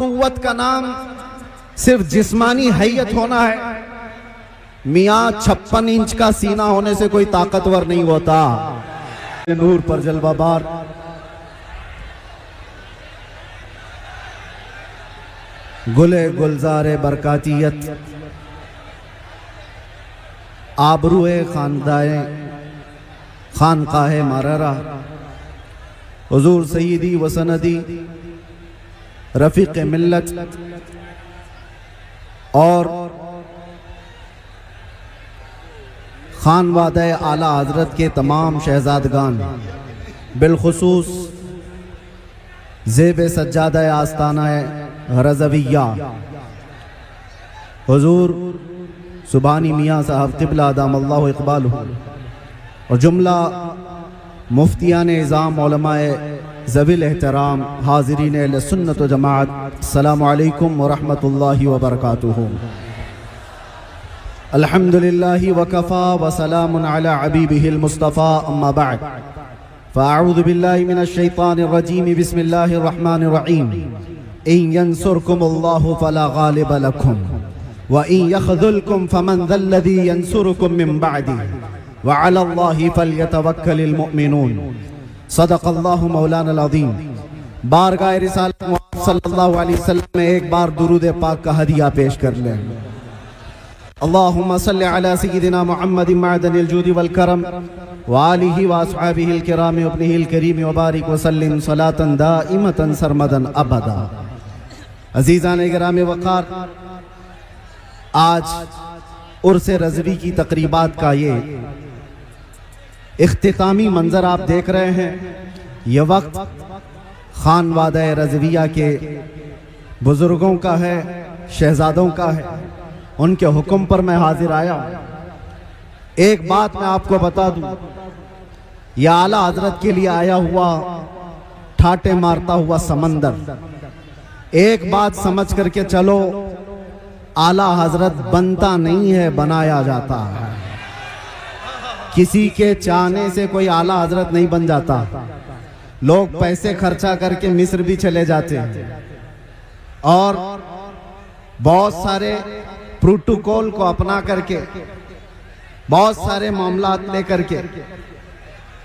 कुव्वत का नाम सिर्फ जिस्मानी हैयत होना है। मियाँ 56 इंच का सीना होने से कोई ताकतवर नहीं होता। नूर पर जलवाबार गुले गुलजारे बरकातियत आबरूए खानदाए खानकाहे माररा हुजूर सईदी व सनदी रफीक मिल्लत और खानवादे आला हजरत के तमाम शहजादगान, बिलखुसूस ज़ेब सज्जादा आस्ताना रज़विया हुजूर सुबानी मियाँ साहब क़िबला अदामल्लाहु इक़बालहु और जुमला मुफ्तियान इज़ाम उलमाए ज़विल एहतराम हाज़िरीन अहले सुन्नत व जमाअत, अस्सलामु अलैकुम व रहमतुल्लाहि व बरकातुहू। अल्हम्दुलिल्लाहि व कफ़ा व सलामुन अला हबीबिहिल मुस्तफ़ा अम्मा बअद फ़अऊज़ु बिल्लाहि मिनश शैतानिर रजीम बिस्मिल्लाहिर रहमानिर रहीम। इन यंसुरकुमुल्लाहु फला गालिब लकुम व इन यख़ज़ुलकुम फमन ज़ल्लज़ी यंसुरुकुम मिन बअदिही व अलल्लाहि फलयतवक्कलिल मुमिनून। सदक़ल्लाहु मौलाना अज़ीम। बारगाह रिसालत मुहम्मद सल्लल्लाहु अलैहि वसल्लम में एक बार दुरूद पाक का हदिया पेश कर लें। अल्लाहुम्मा सल्लि अला सय्यिदिना मुहम्मदिन मअदनिल जूदि वल करम व आलिहि व अस्हाबिहिल किराम व इब्निहिल करीम व बारिक व सल्लिम सलातन दाइमतन सरमदन अबदा। अज़ीज़ान किराम वक़ार, आज उर्स रज़वी की तक़रीबात का ये इख्तितामी मंजर आप देख रहे हैं। ये वक्त खानवादा रज़विया के बुजुर्गों का है, शहजादों का है। उनके हुक्म पर मैं हाजिर आया। एक बात मैं आपको बता दूं, यह आला हजरत के लिए आया हुआ ठाटे मारता हुआ समंदर। एक बात समझ करके चलो, आला हजरत बनता नहीं है, बनाया जाता है। किसी के चाहने से कोई आला हजरत नहीं बन जाता। लोग पैसे खर्चा करके मिस्र भी चले जाते हैं और बहुत सारे प्रोटोकॉल को अपना करके, बहुत सारे मामलात लेकर के,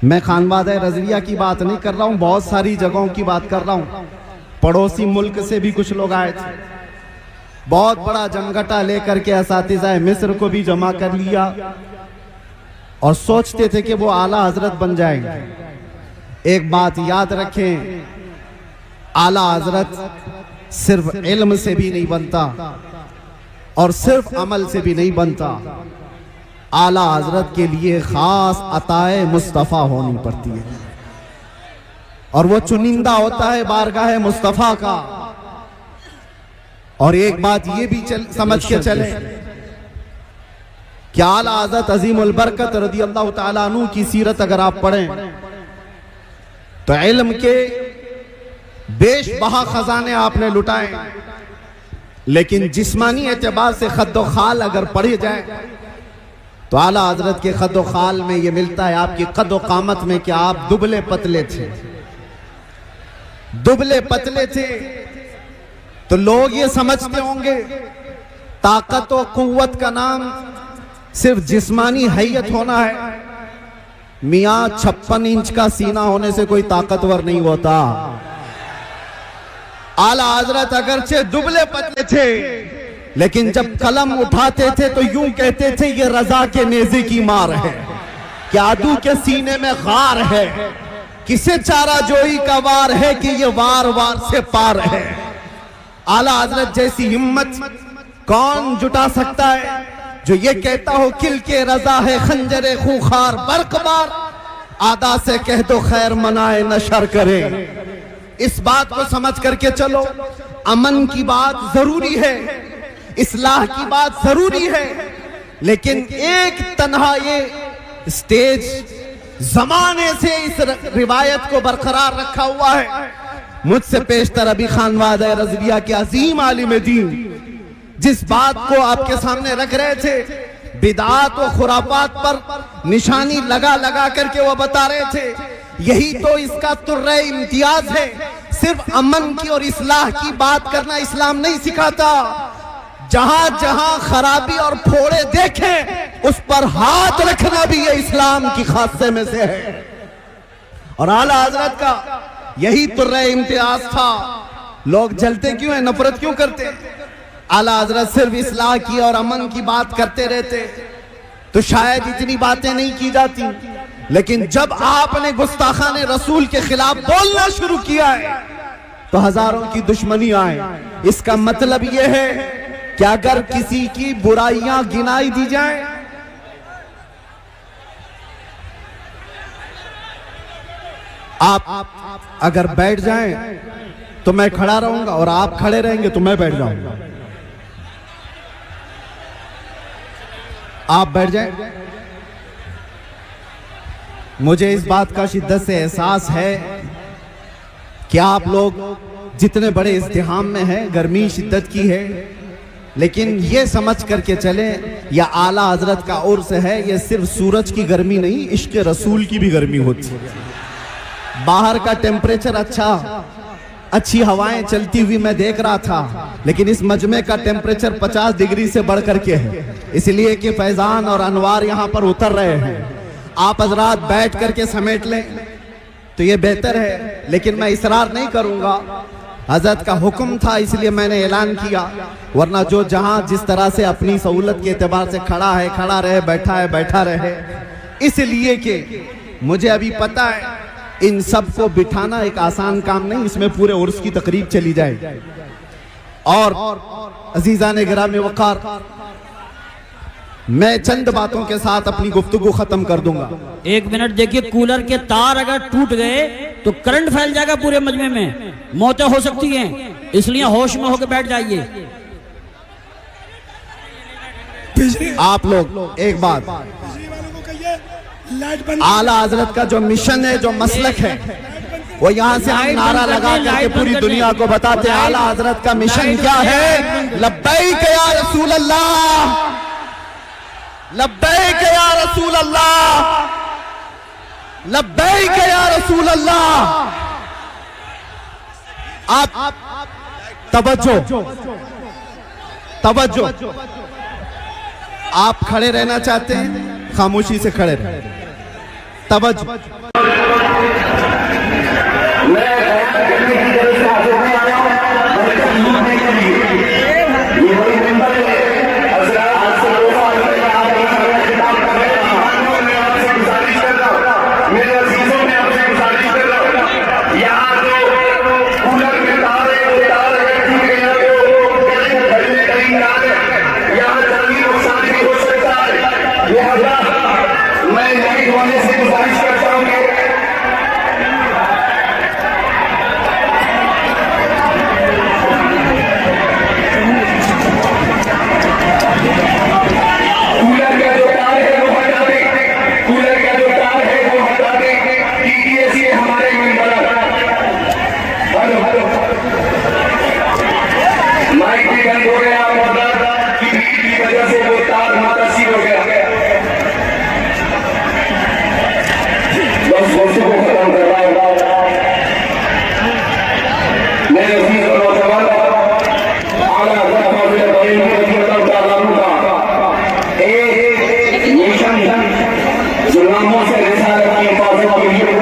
मैं खानवादा रज़विया की बात नहीं कर रहा हूँ, बहुत सारी जगहों की बात कर रहा हूँ। पड़ोसी मुल्क से भी कुछ लोग आए थे, बहुत बड़ा जमघटा लेकर के असातिज़ा मिस्र को भी जमा कर लिया और सोचते थे कि वो आला हजरत बन जाएंगे। एक बात याद रखें, आला हजरत सिर्फ इल्म से भी नहीं बनता और सिर्फ अमल से भी नहीं बनता। आला हजरत के लिए खास अताए मुस्तफ़ा होनी पड़ती है और वो चुनिंदा होता है बारगाह मुस्तफ़ा का। और एक बात ये भी समझ के चले कि आला हज़रत अज़ीमुल बरकत रज़ियल्लाहु ताला अन्हु की सीरत अगर आप पढ़ें तो इल्म के बेशबहा खजाने आपने लुटाए, लेकिन जिस्मानी एतबार से खद्दो खाल अगर पढ़ी जाए तो आला हजरत के खद्दो खाल में ये मिलता है आपकी कद्दो कामत में कि आप दुबले पतले थे। दुबले पतले थे तो लोग ये समझते होंगे ताकत व कुव्वत का नाम सिर्फ जिस्मानी हैयत होना है। मियाँ 56 इंच का सीना होने से कोई ताकतवर नहीं होता। आला हजरत अगरचे दुबले पतले थे, लेकिन जब कलम उठाते थे तो यूं कहते थे ये रजा के नेज़े की मार है, कि आदू के सीने में गार है, किसे चारा जोई का वार है कि ये वार वार से पार है। आला हजरत जैसी हिम्मत कौन जुटा सकता है जो ये कहता हो किल के रजा है खंजरे खूंखार बरकबार, आदा से कह दो खैर मनाए नशर करे। इस बात को समझ करके चलो, अमन की बात जरूरी है, इस्लाह की बात जरूरी है, लेकिन एक तन्हा ये स्टेज जमाने से इस रिवायत को बरकरार रखा हुआ है। मुझसे पेशतर अभी खानवादा रज़विया के अजीम आलिम दीन जिस बात को आपके सामने रख रहे थे, बिदात व खुराफात पर निशानी लगा लगा करके वो बता रहे थे, यही तो इसका तुर्रे इम्तियाज है। सिर्फ अमन की और इस्लाह की बात करना इस्लाम नहीं सिखाता। जहां जहां खराबी और फोड़े देखें उस पर हाथ रखना भी ये इस्लाम की खासे में से है। और आला हजरत का यही तुर्रे इम्तियाज था। लोग जलते क्यों हैं, नफरत क्यों करते? आला हजरत सिर्फ इस्लाह की और अमन की बात करते रहते तो शायद इतनी बातें नहीं की जाती। लेकिन जब आपने गुस्ताखाने रसूल के खिलाफ बोलना शुरू किया है तो हजारों की दुश्मनी आए। इसका मतलब यह है कि अगर किसी की बुराइयां गिनाई दी जाए, आप अगर बैठ जाएं तो मैं खड़ा रहूंगा, और आप खड़े रहेंगे तो मैं बैठ जाऊंगा। आप बैठ जाएं। मुझे इस बात का शिद्दत से एहसास है कि आप लोग जितने बड़े इज्तिहाम में हैं, गर्मी शिद्दत की है, लेकिन ये समझ करके चलें यह आला हजरत का उर्स है। यह सिर्फ सूरज की गर्मी नहीं, इश्क रसूल की भी गर्मी होती है। बाहर का टेम्परेचर अच्छा, अच्छी हवाएं चलती हुई मैं देख रहा था, लेकिन इस मजमे का टेम्परेचर 50 डिग्री से बढ़ करके है, इसलिए कि फैजान और अनवार यहां पर उतर रहे हैं। आप हजरात बैठ करके समेट लें तो ये बेहतर है, लेकिन मैं इसरार नहीं करूंगा। हजरत का हुक्म था इसलिए मैंने ऐलान किया, वरना जो जहां जिस तरह से अपनी सहूलत के एतबार से खड़ा है खड़ा रहे, बैठा है बैठा रहे। इसलिए कि मुझे अभी पता है इन सब को बिठाना एक आसान काम नहीं, इसमें पूरे उर्स की तकरीब चली जाए। और अजीजान गिरामी वक़ार, मैं चंद बातों के साथ अपनी गुफ्तगू खत्म कर दूंगा। 1 मिनट देखिए, कूलर के तार अगर टूट गए तो करंट फैल जाएगा पूरे मजमे में, मौतें हो सकती हैं, इसलिए होश में होकर बैठ जाइए। आप लोग एक बात, आला हजरत का जो मिशन है, जो मसलक है, वो यहाँ से हम नारा लगा करके पूरी दुनिया को बताते हैं आला हजरत का मिशन क्या है। लब्बैक या रसूल अल्लाह, लब्बैक या रसूल अल्लाह, लब्बैक या रसूल अल्लाह। आप तवज्जो तवज्जो, आप खड़े रहना चाहते हैं, खामोशी से खड़े रहे। तवज्जो। जुल्मों से रिसालत की हिफाजत के लिए